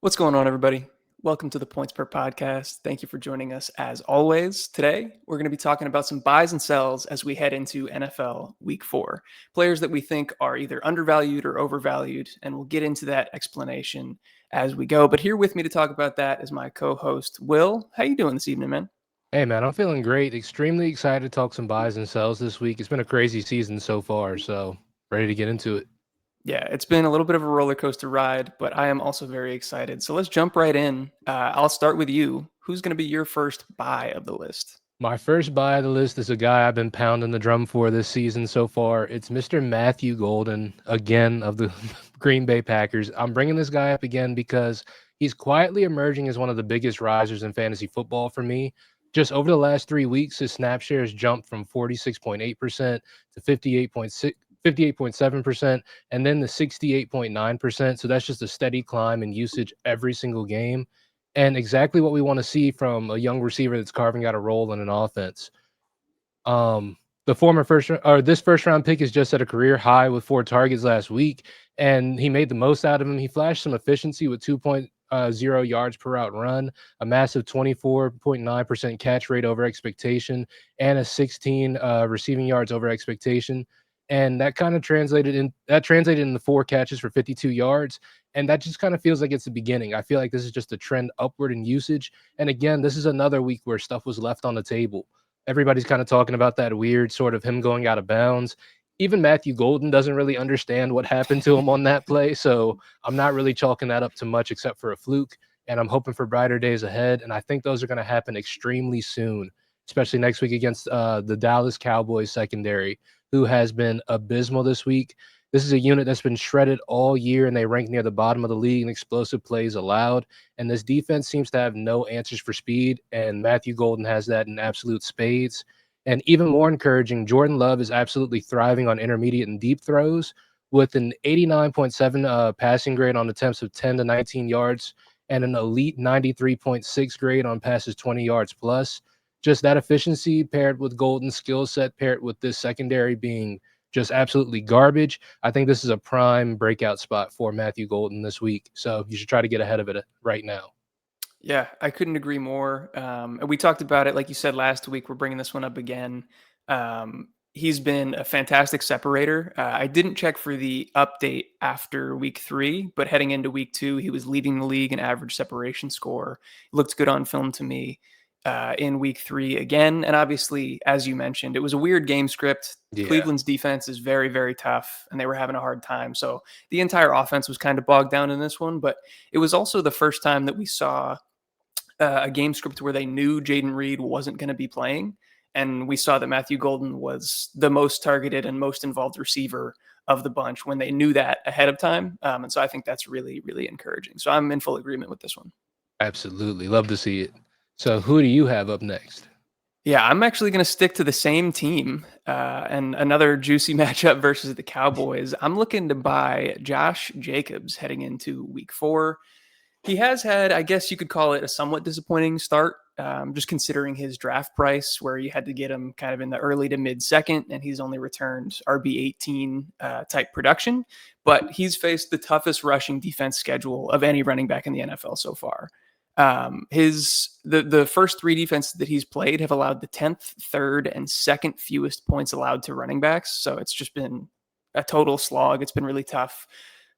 What's going on, everybody? Welcome to the Points Per Podcast. Thank you for joining us as always. Today, we're going to be talking about some buys and sells as we head into NFL Week 4. Players that we think are either undervalued or overvalued, and we'll get into that explanation as we go. But here with me to talk about that is my co-host, Will. How you doing this evening, man? Hey man, I'm feeling great. Extremely excited to talk some buys and sells this week. It's been a crazy season so far, so ready to get into it. Yeah, it's been a little bit of a roller coaster ride, but I am also very excited. So let's jump right in. I'll start with you. Who's going to be your first buy of the list? My first buy of the list is a guy I've been pounding the drum for this season so far. It's Mr. Matthew Golden, again, of the Green Bay Packers. I'm bringing this guy up again because he's quietly emerging as one of the biggest risers in fantasy football for me. Just over the last 3 weeks, his snap share has jumped from 46.8% to 58.7%, and then the 68.9%. So that's just a steady climb in usage every single game, and exactly what we want to see from a young receiver that's carving out a role in an offense. The former this first round pick is just at a career high with 4 targets last week, and he made the most out of him. He flashed some efficiency with 2.0 yards per route run, a massive 24.9% catch rate over expectation, and a 16 receiving yards over expectation. And that translated into 4 catches for 52 yards. And that just kind of feels like it's the beginning. I feel like this is just a trend upward in usage. And again, this is another week where stuff was left on the table. Everybody's kind of talking about that weird sort of him going out of bounds. Even Matthew Golden doesn't really understand what happened to him on that play. So I'm not really chalking that up to much except for a fluke. And I'm hoping for brighter days ahead. And I think those are going to happen extremely soon, especially next week against the Dallas Cowboys secondary, who has been abysmal this week. This is a unit that's been shredded all year, and they rank near the bottom of the league in explosive plays allowed. And this defense seems to have no answers for speed, and Matthew Golden has that in absolute spades. And even more encouraging, Jordan Love is absolutely thriving on intermediate and deep throws with an 89.7 passing grade on attempts of 10 to 19 yards and an elite 93.6 grade on passes 20 yards plus. Just that efficiency paired with Golden's skill set, paired with this secondary being just absolutely garbage. I think this is a prime breakout spot for Matthew Golden this week. So you should try to get ahead of it right now. Yeah, I couldn't agree more. And we talked about it, like you said last week. We're bringing this one up again. He's been a fantastic separator. I didn't check for the update after week 3, but heading into week 2, he was leading the league in average separation score. It looked good on film to me in week 3 again. And obviously, as you mentioned, it was a weird game script. Yeah. Cleveland's defense is very, very tough, and they were having a hard time. So the entire offense was kind of bogged down in this one. But it was also the first time that we saw a game script where they knew Jaden Reed wasn't going to be playing. And we saw that Matthew Golden was the most targeted and most involved receiver of the bunch when they knew that ahead of time. And so I think that's really, really encouraging. So I'm in full agreement with this one. Absolutely. Love to see it. So who do you have up next? Yeah, I'm actually going to stick to the same team and another juicy matchup versus the Cowboys. I'm looking to buy Josh Jacobs heading into week 4. He has had, I guess you could call it a somewhat disappointing start, just considering his draft price, where you had to get him kind of in the early to mid second, and he's only returned RB18 type production. But he's faced the toughest rushing defense schedule of any running back in the NFL so far. The first 3 defenses that he's played have allowed the 10th, 3rd, and 2nd fewest points allowed to running backs. So it's just been a total slog. It's been really tough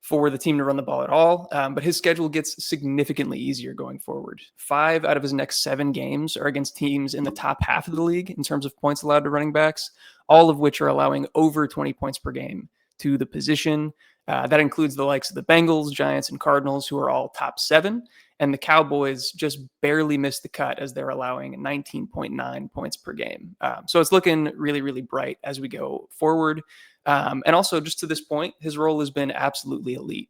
for the team to run the ball at all. But his schedule gets significantly easier going forward. 5 out of his next 7 games are against teams in the top half of the league in terms of points allowed to running backs, all of which are allowing over 20 points per game to the position. That includes the likes of the Bengals, Giants, and Cardinals, who are all top 7. And the Cowboys just barely missed the cut as they're allowing 19.9 points per game. So it's looking really, really bright as we go forward. And also, just to this point, his role has been absolutely elite.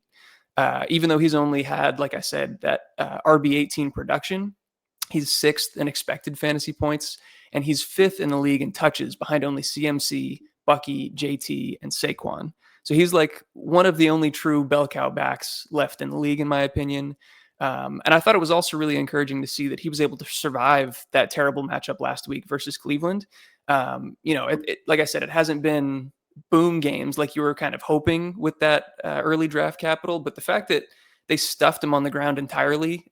Even though he's only had, like I said, that RB18 production, he's 6th in expected fantasy points, and he's 5th in the league in touches behind only CMC, Bucky, JT, and Saquon. So he's like one of the only true bell cow backs left in the league, in my opinion. And I thought it was also really encouraging to see that he was able to survive that terrible matchup last week versus Cleveland. Like I said, it hasn't been boom games like you were kind of hoping with that early draft capital, but the fact that they stuffed him on the ground entirely,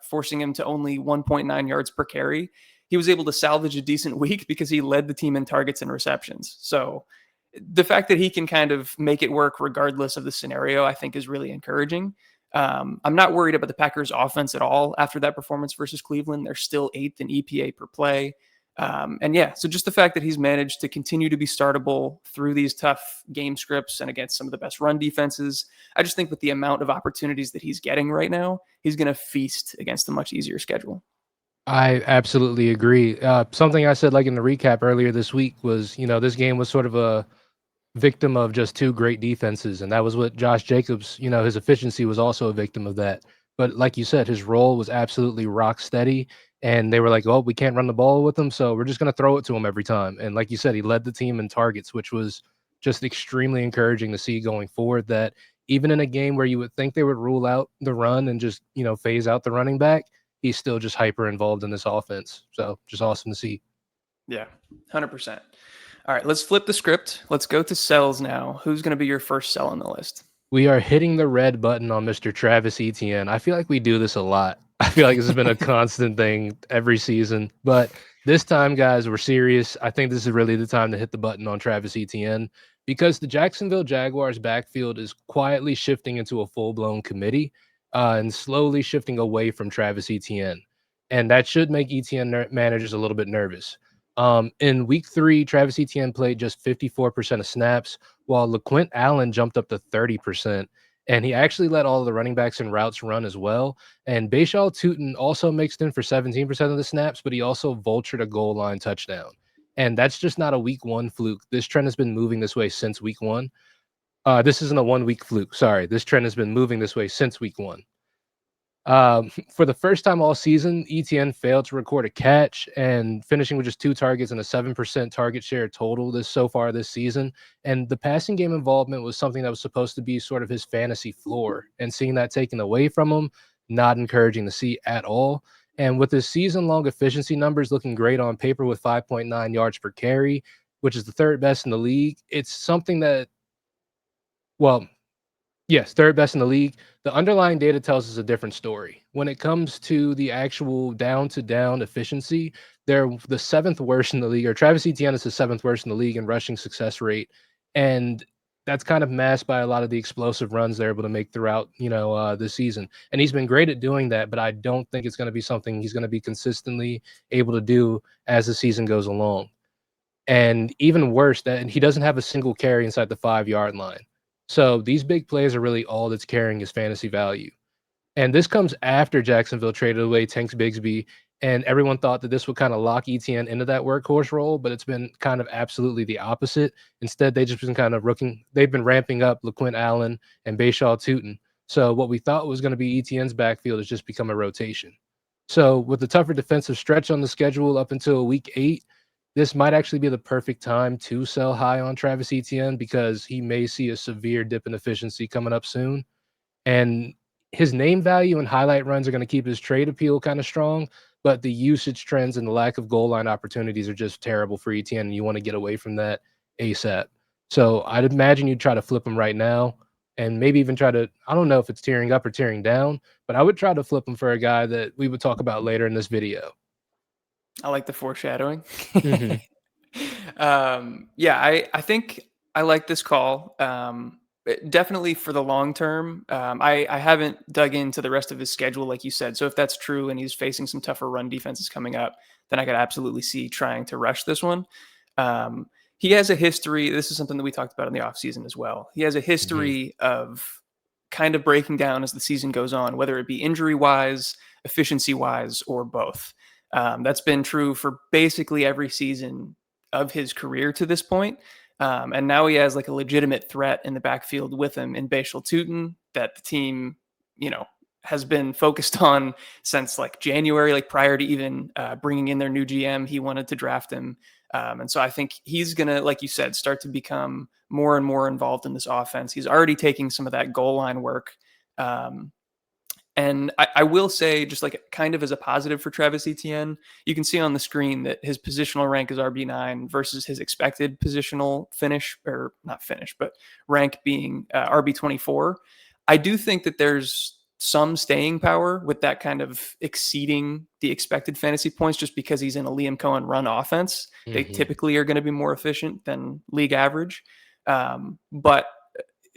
forcing him to only 1.9 yards per carry. He was able to salvage a decent week because he led the team in targets and receptions. So the fact that he can kind of make it work regardless of the scenario, I think is really encouraging. I'm not worried about the Packers offense at all after that performance versus Cleveland. They're still 8th in EPA per play. And yeah, so just the fact that he's managed to continue to be startable through these tough game scripts and against some of the best run defenses, I just think with the amount of opportunities that he's getting right now, he's going to feast against a much easier schedule. I absolutely agree. Something I said like in the recap earlier this week was, this game was sort of a victim of just two great defenses, and that was what Josh Jacobs, his efficiency was also a victim of that. But like you said, his role was absolutely rock steady, and they were like, "Oh, we can't run the ball with him, so we're just going to throw it to him every time." And like you said, he led the team in targets, which was just extremely encouraging to see going forward. That even in a game where you would think they would rule out the run and just phase out the running back, he's still just hyper involved in this offense. So just awesome to see. Yeah, 100%. All right, let's flip the script. Let's go to sells now. Who's going to be your first sell on the list? We are hitting the red button on Mr. Travis Etienne. I feel like we do this a lot. I feel like this has been a constant thing every season. But this time, guys, we're serious. I think this is really the time to hit the button on Travis Etienne because the Jacksonville Jaguars backfield is quietly shifting into a full-blown committee and slowly shifting away from Travis Etienne. And that should make Etienne managers a little bit nervous. In week 3, Travis Etienne played just 54% of snaps, while LaQuint Allen jumped up to 30%. And he actually let all the running backs and routes run as well. And Bashaw Tutin also mixed in for 17% of the snaps, but he also vultured a goal line touchdown. And that's just not a week 1 fluke. This trend has been moving this way since week 1. This isn't a 1-week fluke. Sorry. This trend has been moving this way since week 1. For the first time all season, ETN failed to record a catch and finishing with just 2 targets and a 7% target share total so far this season. And the passing game involvement was something that was supposed to be sort of his fantasy floor. And seeing that taken away from him, not encouraging to see at all. And with his season-long efficiency numbers looking great on paper with 5.9 yards per carry, which is the 3rd best in the league, it's something that, well, yes, 3rd best in the league. The underlying data tells us a different story. When it comes to the actual down-to-down efficiency, they're the 7th worst in the league, or Travis Etienne is the 7th worst in the league in rushing success rate. And that's kind of masked by a lot of the explosive runs they're able to make throughout, this season. And he's been great at doing that, but I don't think it's going to be something he's going to be consistently able to do as the season goes along. And even worse, that he doesn't have a single carry inside the 5-yard line. So these big plays are really all that's carrying his fantasy value. And this comes after Jacksonville traded away Tanks Bigsby, and everyone thought that this would kind of lock ETN into that workhorse role, but it's been kind of absolutely the opposite. Instead, they've just been kind of they've been ramping up LaQuint Allen and Bashaw Tutin. So what we thought was going to be ETN's backfield has just become a rotation. So with the tougher defensive stretch on the schedule up until week 8, this might actually be the perfect time to sell high on Travis Etienne because he may see a severe dip in efficiency coming up soon. And his name value and highlight runs are going to keep his trade appeal kind of strong, but the usage trends and the lack of goal line opportunities are just terrible for Etienne, and you want to get away from that ASAP. So I'd imagine you'd try to flip him right now and maybe even try to, I don't know if it's tearing up or tearing down, but I would try to flip him for a guy that we would talk about later in this video. I like the foreshadowing. Mm-hmm. Yeah, I think I like this call. Definitely for the long term. I haven't dug into the rest of his schedule, like you said. So if that's true and he's facing some tougher run defenses coming up, then I could absolutely see trying to rush this one. He has a history. This is something that we talked about in the offseason as well. He has a history of kind of breaking down as the season goes on, whether it be injury wise, efficiency wise, or both. That's been true for basically every season of his career to this point. And now he has like a legitimate threat in the backfield with him in Bashal Tutin that the team, has been focused on since like January, like prior to even bringing in their new GM. He wanted to draft him. And so I think he's going to, like you said, start to become more and more involved in this offense. He's already taking some of that goal line work. And I will say, just like kind of as a positive for Travis Etienne, you can see on the screen that his positional rank is RB9 versus his expected positional finish, or not finish, but rank being RB24. I do think that there's some staying power with that kind of exceeding the expected fantasy points just because he's in a Liam Cohen run offense. They typically are going to be more efficient than league average. But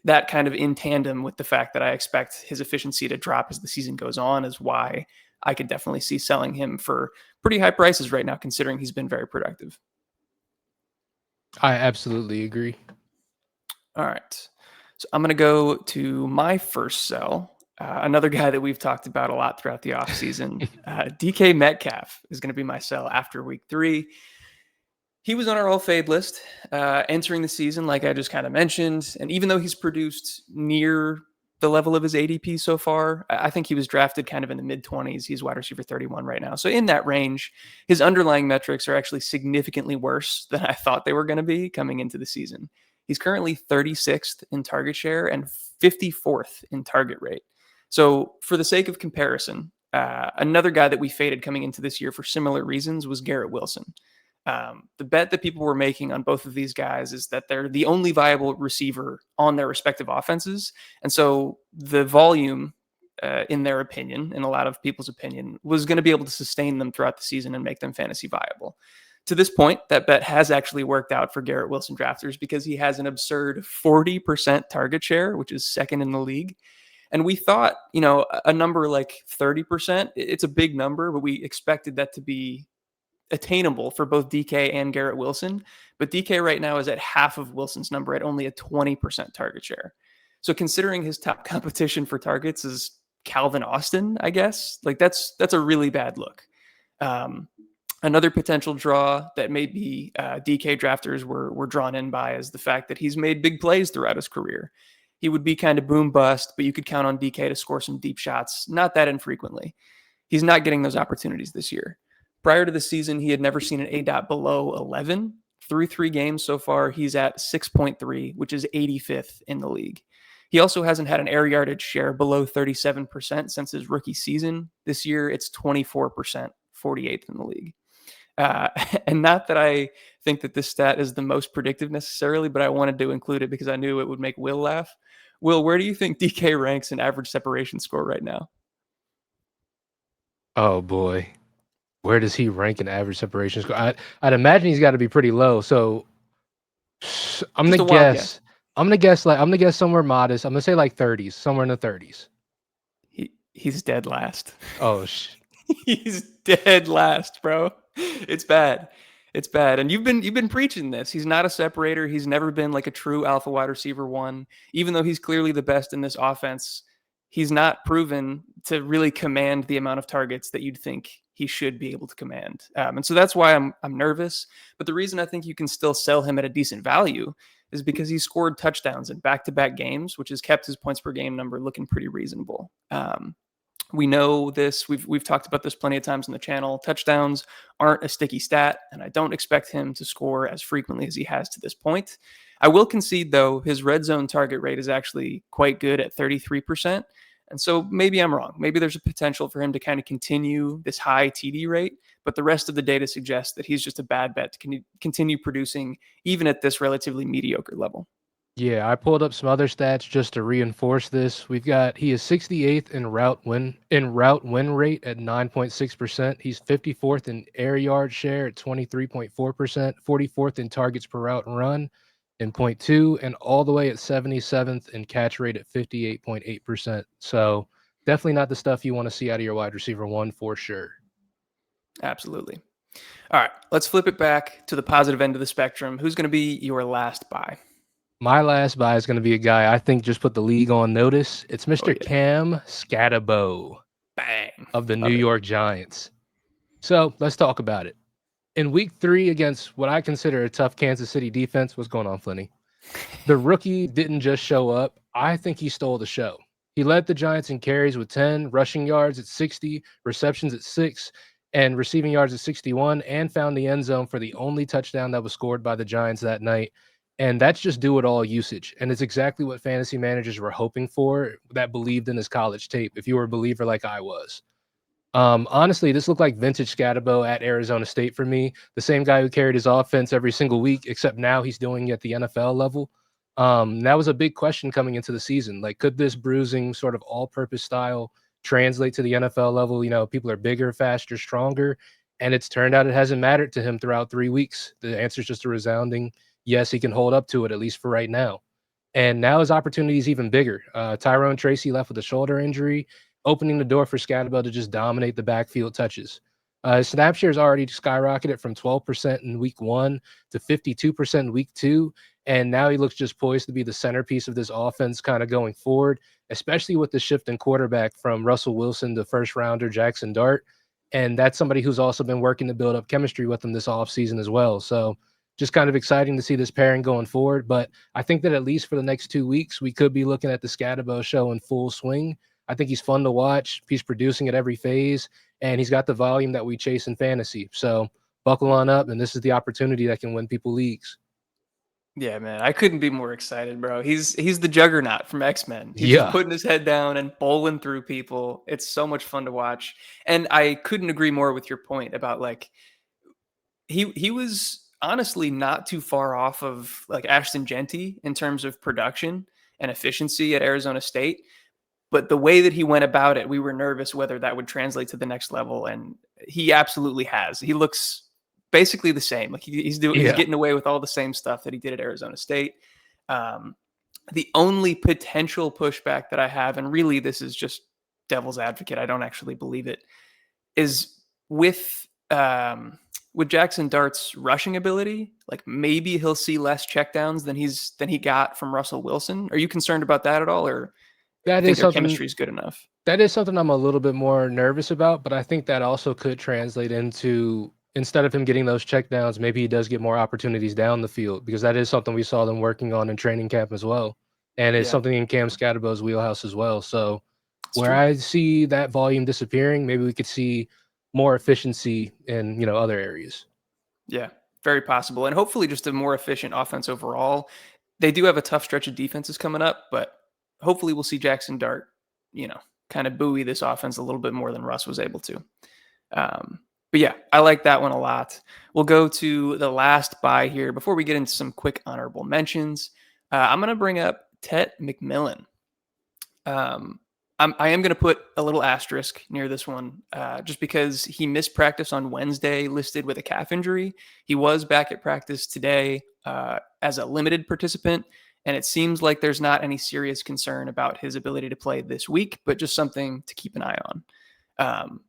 that kind of in tandem with the fact that I expect his efficiency to drop as the season goes on is why I could definitely see selling him for pretty high prices right now, considering he's been very productive. I absolutely agree. All right. So I'm going to go to my first sell. Another guy that we've talked about a lot throughout the offseason, DK Metcalf is going to be my sell after week 3. He was on our all fade list entering the season, like I just kind of mentioned. And even though he's produced near the level of his ADP so far, I think he was drafted kind of in the mid 20s. He's wide receiver 31 right now. So in that range, his underlying metrics are actually significantly worse than I thought they were going to be coming into the season. He's currently 36th in target share and 54th in target rate. So for the sake of comparison, another guy that we faded coming into this year for similar reasons was Garrett Wilson. The bet that people were making on both of these guys is that they're the only viable receiver on their respective offenses. And so the volume, in their opinion, in a lot of people's opinion, was going to be able to sustain them throughout the season and make them fantasy viable. To this point, that bet has actually worked out for Garrett Wilson drafters because he has an absurd 40% target share, which is second in the league. And we thought, a number like 30%, it's a big number, but we expected that to be attainable for both DK and Garrett Wilson. But DK right now is at half of Wilson's number at only a 20% target share. So considering his top competition for targets is Calvin Austin, I guess, like that's a really bad look. Another potential draw that maybe DK drafters were drawn in by is the fact that he's made big plays throughout his career. He would be kind of boom bust, but you could count on DK to score some deep shots, not that infrequently. He's not getting those opportunities this year. Prior to the season, he had never seen an ADOT below 11. Through 3 games so far, he's at 6.3, which is 85th in the league. He also hasn't had an air yardage share below 37% since his rookie season. This year, it's 24%, 48th in the league. And not that I think that this stat is the most predictive necessarily, but I wanted to include it because I knew it would make Will laugh. Will, where do you think DK ranks in average separation score right now? Oh boy, where does he rank in average separation score? I'd imagine he's got to be pretty low. So I'm gonna guess. I'm gonna guess somewhere modest. I'm gonna say like 30s, somewhere in the 30s. He's dead last. Oh He's dead last, bro. It's bad. It's bad. And you've been preaching this. He's not a separator. He's never been like a true alpha wide receiver 1. Even though he's clearly the best in this offense, he's not proven to really command the amount of targets that you'd think he should be able to command. And so that's why I'm nervous. But the reason I think you can still sell him at a decent value is because he scored touchdowns in back-to-back games, which has kept his points per game number looking pretty reasonable. We know this. We've talked about this plenty of times on the channel. Touchdowns aren't a sticky stat, and I don't expect him to score as frequently as he has to this point. I will concede, though, his red zone target rate is actually quite good at 33%. And so maybe I'm wrong. Maybe there's a potential for him to kind of continue this high TD rate, but the rest of the data suggests that he's just a bad bet to continue producing even at this relatively mediocre level. yeah, I pulled up some other stats just to reinforce this. He is 68th in route win rate at 9.6%. He's 54th in air yard share at 23.4%, 44th in targets per route run in 0.2, and all the way at 77th in catch rate at 58.8%. So definitely not the stuff you want to see out of your wide receiver 1 for sure. Absolutely. All right, let's flip it back to the positive end of the spectrum. Who's going to be your last buy? My last buy is going to be a guy I think just put the league on notice. It's Mr. Cam Scatterbo. Bang. Of the New York Giants. So let's talk about it. In week 3 against what I consider a tough Kansas City defense, what's going on, Flinny? The rookie didn't just show up. I think he stole the show. He led the Giants in carries with 10, rushing yards at 60, receptions at 6, and receiving yards at 61, and found the end zone for the only touchdown that was scored by the Giants that night. And that's just do-it-all usage. And it's exactly what fantasy managers were hoping for that believed in his college tape, if you were a believer like I was. Honestly, this looked like vintage Scatterbo at Arizona State for me. The same guy who carried his offense every single week, except now he's doing it at the NFL level. That was a big question coming into the season. Like, could this bruising sort of all-purpose style translate to the NFL level? You know, people are bigger, faster, stronger, and it's turned out it hasn't mattered to him throughout 3 weeks. The answer is just a resounding yes. He can hold up to it at least for right now. And now his opportunity is even bigger. Tyrone Tracy left with a shoulder injury, opening the door for Scatterbo to just dominate the backfield touches. His snap share has already skyrocketed from 12% in week 1 to 52% in week 2. And now he looks just poised to be the centerpiece of this offense kind of going forward, especially with the shift in quarterback from Russell Wilson to first rounder Jackson Dart. And that's somebody who's also been working to build up chemistry with him this offseason as well. So just kind of exciting to see this pairing going forward. But I think that at least for the next 2 weeks, we could be looking at the Scatterbo show in full swing. I think he's fun to watch. He's producing at every phase, and he's got the volume that we chase in fantasy. So buckle on up, and this is the opportunity that can win people leagues. Yeah, man, I couldn't be more excited, bro. He's the juggernaut from X-Men. He's just Yeah, putting his head down and bowling through people. It's so much fun to watch. And I couldn't agree more with your point about like he was honestly not too far off of like Ashton Genty in terms of production and efficiency at Arizona State. But the way that he went about it, we were nervous whether that would translate to the next level, and he absolutely has. He looks basically the same. Like he's yeah. getting away with all the same stuff that he did at Arizona State. Um, the only potential pushback that I have, and really this is just devil's advocate, I don't actually believe it, is with Jackson Dart's rushing ability. Like maybe he'll see less checkdowns than he got from Russell Wilson. Are you concerned about that at all, or That think is their something chemistry is good enough? that is something I'm a little bit more nervous about, but I think that also could translate into instead of him getting those checkdowns, maybe he does get more opportunities down the field because that is something we saw them working on in training camp as well. And it's Yeah, something in Cam Scatterbo's wheelhouse as well. So it's where true. I see that volume disappearing, maybe we could see more efficiency in, other areas. Yeah, very possible. And hopefully just a more efficient offense overall. They do have a tough stretch of defenses coming up, but hopefully we'll see Jackson Dart, kind of buoy this offense a little bit more than Russ was able to. But yeah, I like that one a lot. We'll go to the last buy here before we get into some quick honorable mentions. I'm going to bring up Tet McMillan. Um, I am going to put a little asterisk near this one just because he missed practice on Wednesday, listed with a calf injury. He was back at practice today as a limited participant, and it seems like there's not any serious concern about his ability to play this week, but just something to keep an eye on.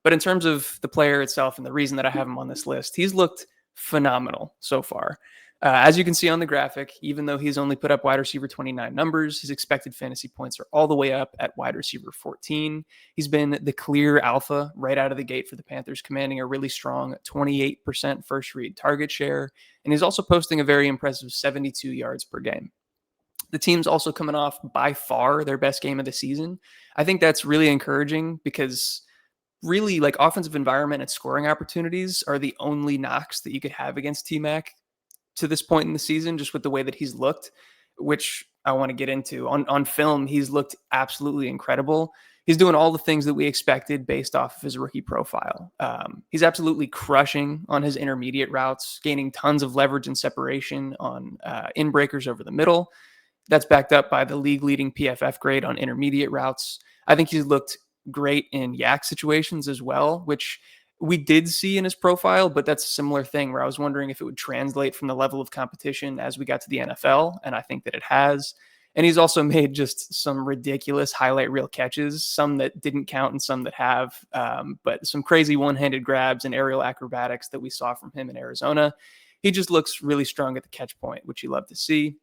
But in terms of the player itself and the reason that I have him on this list, he's looked phenomenal so far. As you can see on the graphic, even though he's only put up wide receiver 29 numbers, his expected fantasy points are all the way up at wide receiver 14. He's been the clear alpha right out of the gate for the Panthers, commanding a really strong 28% first read target share. And he's also posting a very impressive 72 yards per game. The team's also coming off by far their best game of the season. I think that's really encouraging because really like offensive environment and scoring opportunities are the only knocks that you could have against T-Mac to this point in the season, just with the way that he's looked, which I want to get into. On film, he's looked absolutely incredible. He's doing all the things that we expected based off of his rookie profile. He's absolutely crushing on his intermediate routes, gaining tons of leverage and separation on in breakers over the middle. That's backed up by the league leading PFF grade on intermediate routes. I think he's looked great in yak situations as well, which we did see in his profile, but that's a similar thing where I was wondering if it would translate from the level of competition as we got to the NFL. And I think that it has. And he's also made just some ridiculous highlight reel catches, some that didn't count and some that have, but some crazy one-handed grabs and aerial acrobatics that we saw from him in Arizona. He just looks really strong at the catch point, which you love to see.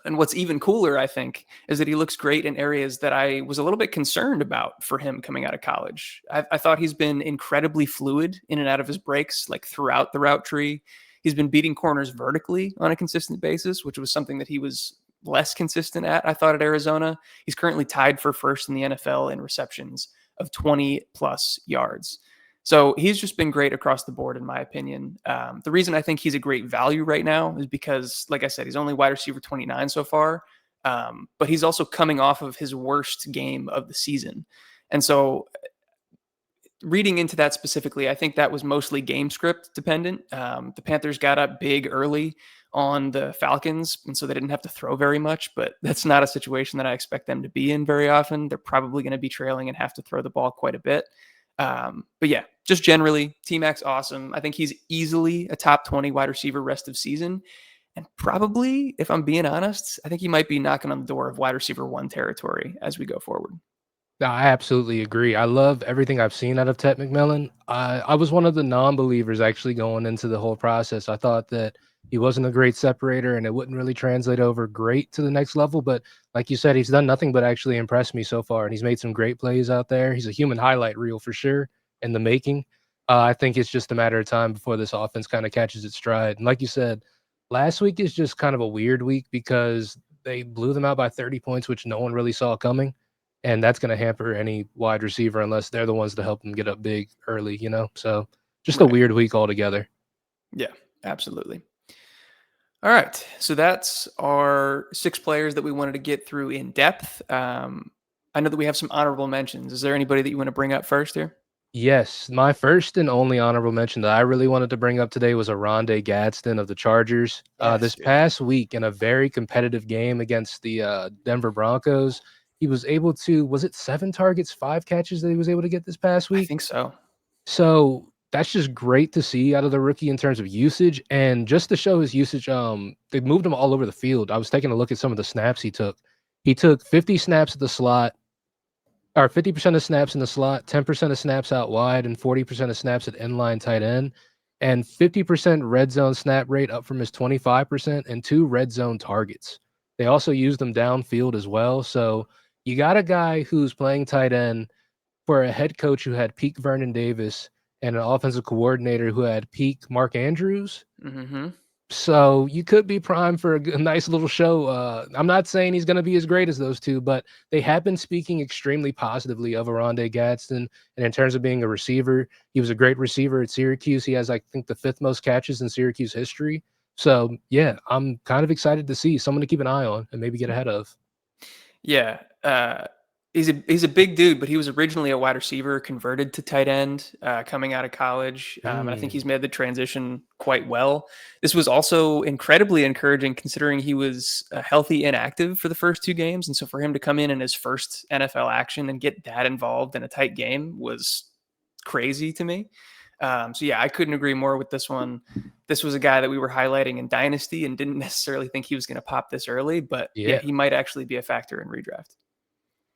And what's even cooler, I think, is that he looks great in areas that I was a little bit concerned about for him coming out of college. I thought he's been incredibly fluid in and out of his breaks, like throughout the route tree. He's been beating corners vertically on a consistent basis, which was something that he was less consistent at, I thought, at Arizona. He's currently tied for first in the NFL in receptions of 20 plus yards. So he's just been great across the board, in my opinion. The reason I think he's a great value right now is because, like I said, he's only wide receiver 29 so far, but he's also coming off of his worst game of the season. And so reading into that specifically, I think that was mostly game script dependent. The Panthers got up big early on the Falcons, and so they didn't have to throw very much, but that's not a situation that I expect them to be in very often. They're probably going to be trailing and have to throw the ball quite a bit. But yeah, just generally, T-Mac's awesome. I think he's easily a top 20 wide receiver rest of season. And probably, if I'm being honest, I think he might be knocking on the door of wide receiver one territory as we go forward. No, I absolutely agree. I love everything I've seen out of Ted McMillan. I was one of the non-believers actually going into the whole process. I thought that he wasn't a great separator and it wouldn't really translate over great to the next level. But like you said, he's done nothing but actually impress me so far. And he's made some great plays out there. He's a human highlight reel for sure in the making. I think it's just a matter of time before this offense kind of catches its stride. And like you said, last week is just kind of a weird week because they blew them out by 30 points, which no one really saw coming. And that's going to hamper any wide receiver unless they're the ones to help them get up big early, you know? So just a Right. weird week altogether. Yeah, absolutely. All right. So that's our 6 players that we wanted to get through in depth. I know that we have some honorable mentions. Is there anybody that you want to bring up first here? Yes, my first and only honorable mention that I really wanted to bring up today was Aronde Gadsden of the Chargers. Yes, This dude. past week in a very competitive game against the Denver Broncos, he was able to, was it 7 targets, 5 catches that he was able to get this past I week? think so. So that's just great to see out of the rookie in terms of usage. And just to show his usage, they moved him all over the field. I was taking a look at some of the snaps he took. He took 50 snaps at the slot, or 50% of snaps in the slot, 10% of snaps out wide, and 40% of snaps at inline tight end, and 50% red zone snap rate up from his 25%, and 2 red zone targets. They also used them downfield as well. So you got a guy who's playing tight end for a head coach who had peak Vernon Davis and an offensive coordinator who had peak Mark Andrews. Mm-hmm. So you could be primed for a nice little show. I'm not saying he's going to be as great as those two, but they have been speaking extremely positively of Aronde Gadsden. And in terms of being a receiver, he was a great receiver at Syracuse. He has, I think, the 5th most catches in Syracuse history. So yeah, I'm kind of excited to see someone to keep an eye on and maybe get ahead of. Yeah. He's a big dude, but he was originally a wide receiver, converted to tight end coming out of college. And I think he's Mm. made the transition quite well. This was also incredibly encouraging considering he was healthy and active for the first 2 games. And so for him to come in his first NFL action and get that involved in a tight game was crazy to me. So yeah, I couldn't agree more with this one. This was a guy that we were highlighting in Dynasty and didn't necessarily think he was going to pop this early, but yeah, Yeah, he might actually be a factor in redraft.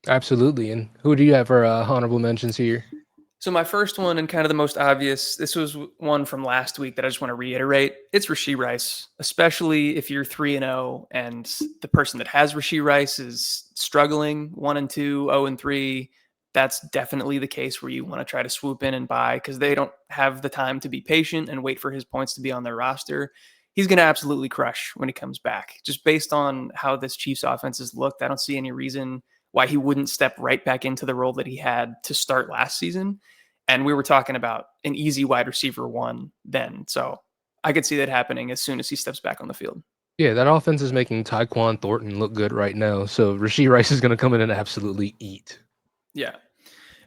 absolutely. And who do you have for honorable mentions here? So my first one and kind of the most obvious, this was one from last week that I just want to reiterate. It's Rashee Rice, especially if you're 3-0 and the person that has Rashee Rice is struggling 1-2, 0-3. That's definitely the case where you want to try to swoop in and buy because they don't have the time to be patient and wait for his points to be on their roster. He's going to absolutely crush when he comes back. Just based on how this Chiefs offense has looked, I don't see any reason why he wouldn't step right back into the role that he had to start last season. And we were talking about an easy wide receiver one then. So I could see that happening as soon as he steps back on the field. Yeah, that offense is making Tyquan Thornton look good right now. So Rashee Rice is going to come in and absolutely eat. Yeah.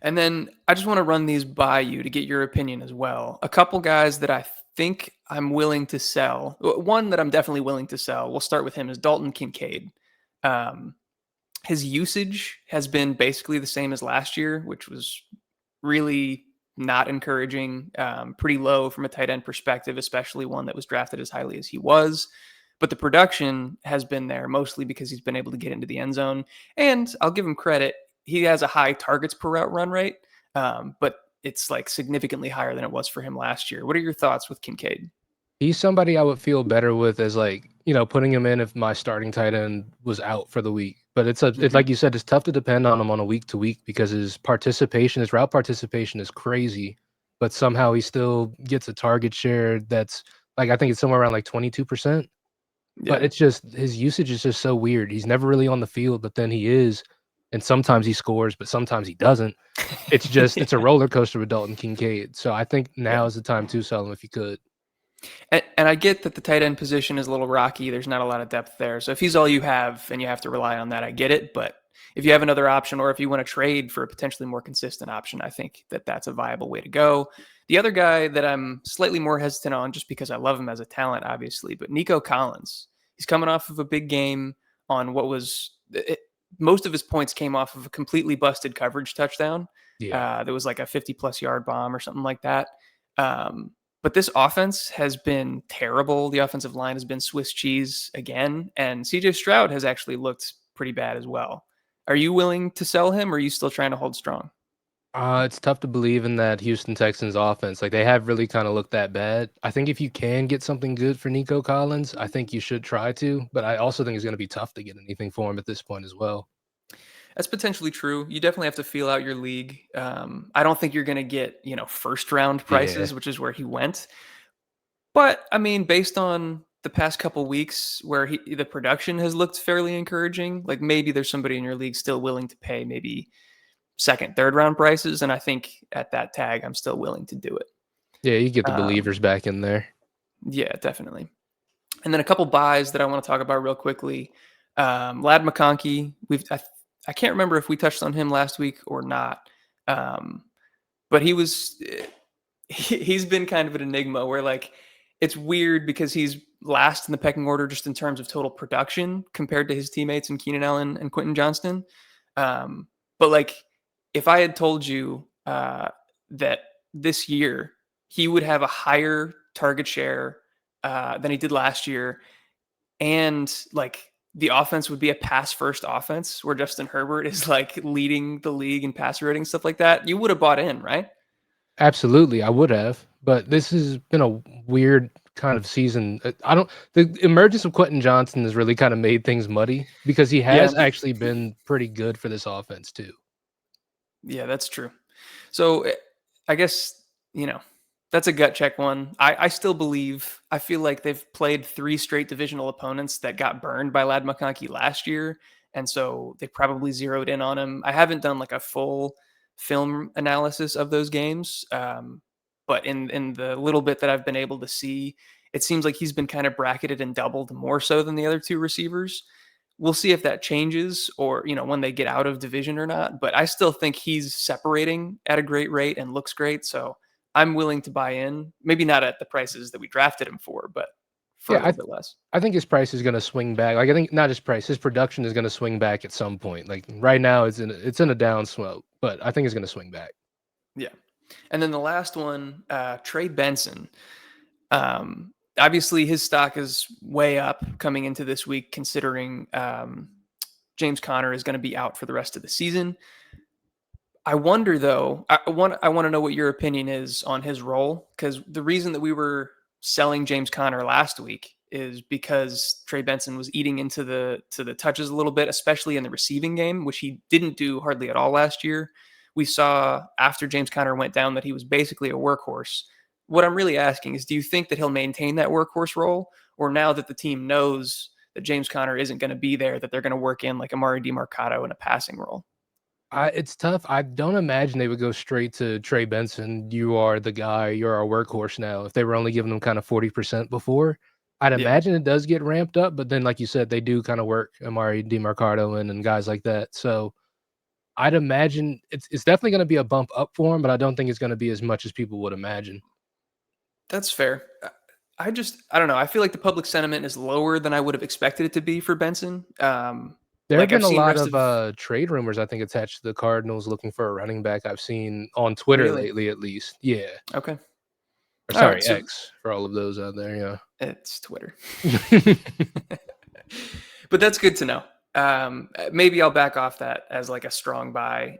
And then I just want to run these by you to get your opinion as well. A couple guys that I think I'm willing to sell. One that I'm definitely willing to sell. We'll start with him is Dalton Kincaid. Um, his usage has been basically the same as last year, which was really not encouraging, pretty low from a tight end perspective, especially one that was drafted as highly as he was. But the production has been there mostly because he's been able to get into the end zone. And I'll give him credit. He has a high targets per route run rate, but it's like significantly higher than it was for him last year. What are your thoughts with Kincaid? He's somebody I would feel better with as like, putting him in if my starting tight end was out for the week. But it's Mm-hmm. like you said, it's tough to depend on him on a week to week because his route participation is crazy, but somehow he still gets a target share that's like I think it's somewhere around like 22%. But Yeah. it's just his usage is just so weird. He's never really on the field, but then he is, and sometimes he scores, but sometimes he doesn't. It's a roller coaster with Dalton Kincaid. So I think now Yeah. is the time to sell him if you could. And I get that the tight end position is a little rocky. There's not a lot of depth there. So if he's all you have and you have to rely on that, I get it. But if you have another option, or if you want to trade for a potentially more consistent option, I think that that's a viable way to go. The other guy that I'm slightly more hesitant on, just because I love him as a talent, obviously, but Nico Collins. He's coming off of a big game on what was most of his points came off of a completely busted coverage touchdown. Yeah. There was like a 50-plus yard bomb or something like that. But this offense has been terrible. The offensive line has been Swiss cheese again, and CJ Stroud has actually looked pretty bad as well. Are you willing to sell him, or are you still trying to hold strong? It's tough to believe in that Houston Texans offense. Like, they have really kind of looked that bad. I think if you can get something good for Nico Collins, I think you should try to. But I also think it's going to be tough to get anything for him at this point as well. That's potentially true. You definitely have to feel out your league. I don't think you're going to get, first round Yeah. prices, which is where he went. But I mean, based on the past couple weeks where the production has looked fairly encouraging, like maybe there's somebody in your league still willing to pay maybe second, third round prices. And I think at that tag, I'm still willing to do it. Yeah, you get the Um, believers back in there. yeah, definitely. And then a couple buys that I want to talk about real quickly. Lad McConkey, I can't remember if we touched on him last week or not, um, but he's been kind of an enigma where like it's weird because he's last in the pecking order just in terms of total production compared to his teammates in Keenan Allen and Quentin Johnston. But like if I had told you that this year he would have a higher target share than he did last year, and like the offense would be a pass first offense where Justin Herbert is like leading the league in passer rating, stuff like that, you would have bought in, right? Absolutely, I would have. But this has been a weird kind of season. I don't. The emergence of Quentin Johnson has really kind of made things muddy because he Yeah. has actually been pretty good for this offense too. Yeah, that's true. So I guess, that's a gut check one. I still believe, I feel like they've played three straight divisional opponents that got burned by Lad McConkey last year. And so they probably zeroed in on him. I haven't done like a full film analysis of those games. But in the little bit that I've been able to see, it seems like he's been kind of bracketed and doubled more so than the other two receivers. We'll see if that changes or, when they get out of division or not. But I still think he's separating at a great rate and looks great. So I'm willing to buy in. Maybe not at the prices that we drafted him for, but for a Yeah, little bit less. I think his price is going to swing back. Like, I think not his price, his production is going to swing back at some point. Like right now, it's in a down slope, but I think it's going to swing back. Yeah. And then the last one, Trey Benson. Obviously, his stock is way up coming into this week, considering James Conner is going to be out for the rest of the season. I wonder though. I want to know what your opinion is on his role, because the reason that we were selling James Conner last week is because Trey Benson was eating into the touches a little bit, especially in the receiving game, which he didn't do hardly at all last year. We saw after James Conner went down that he was basically a workhorse. What I'm really asking is, do you think that he'll maintain that workhorse role, or now that the team knows that James Conner isn't going to be there, that they're going to work in like Amari DeMarcado in a passing role? It's tough. I don't imagine they would go straight to Trey Benson. You are the guy. You're our workhorse now. If they were only giving him kind of 40% before, I'd Yeah. imagine it does get ramped up. But then, like you said, they do kind of work Amari DeMarcado in and guys like that. So I'd imagine it's definitely going to be a bump up for him, but I don't think it's going to be as much as people would imagine. That's fair. I don't know. I feel like the public sentiment is lower than I would have expected it to be for Benson. There have Like been I've a seen lot rest of of trade rumors, I think, attached to the Cardinals looking for a running back. I've seen on Twitter really. lately, at least. Yeah. Okay. Or All right. sorry, So X for all of those out there. it's Twitter, Yeah. but that's good to know. Maybe I'll back off that as like a strong buy.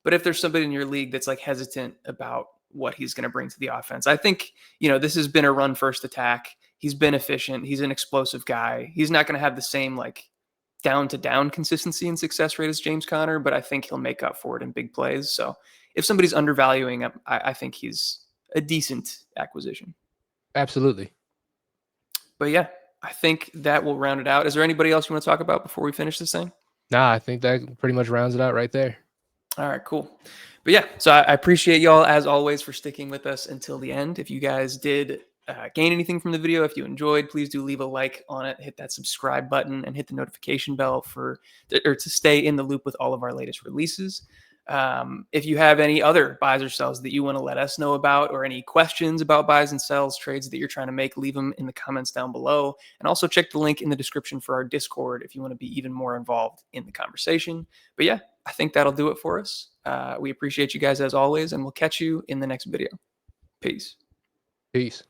But if there's somebody in your league that's like hesitant about what he's going to bring to the offense, I think, this has been a run first attack. He's been efficient. He's an explosive guy. He's not going to have the same like down to down consistency and success rate as James Conner, but I think he'll make up for it in big plays. So if somebody's undervaluing him, I think he's a decent acquisition. Absolutely. But yeah, I think that will round it out. Is there anybody else you want to talk about before we finish this thing? Nah, I think that pretty much rounds it out right there. All right, cool. But yeah, so I appreciate y'all as always for sticking with us until the end. If you guys did gain anything from the video, if you enjoyed, please do leave a like on it, hit that subscribe button, and hit the notification bell to stay in the loop with all of our latest releases. If you have any other buys or sells that you want to let us know about, or any questions about buys and sells, trades that you're trying to make, leave them in the comments down below. And also check the link in the description for our Discord if you want to be even more involved in the conversation. But yeah, I think that'll do it for us. We appreciate you guys as always, and we'll catch you in the next video. Peace. Peace.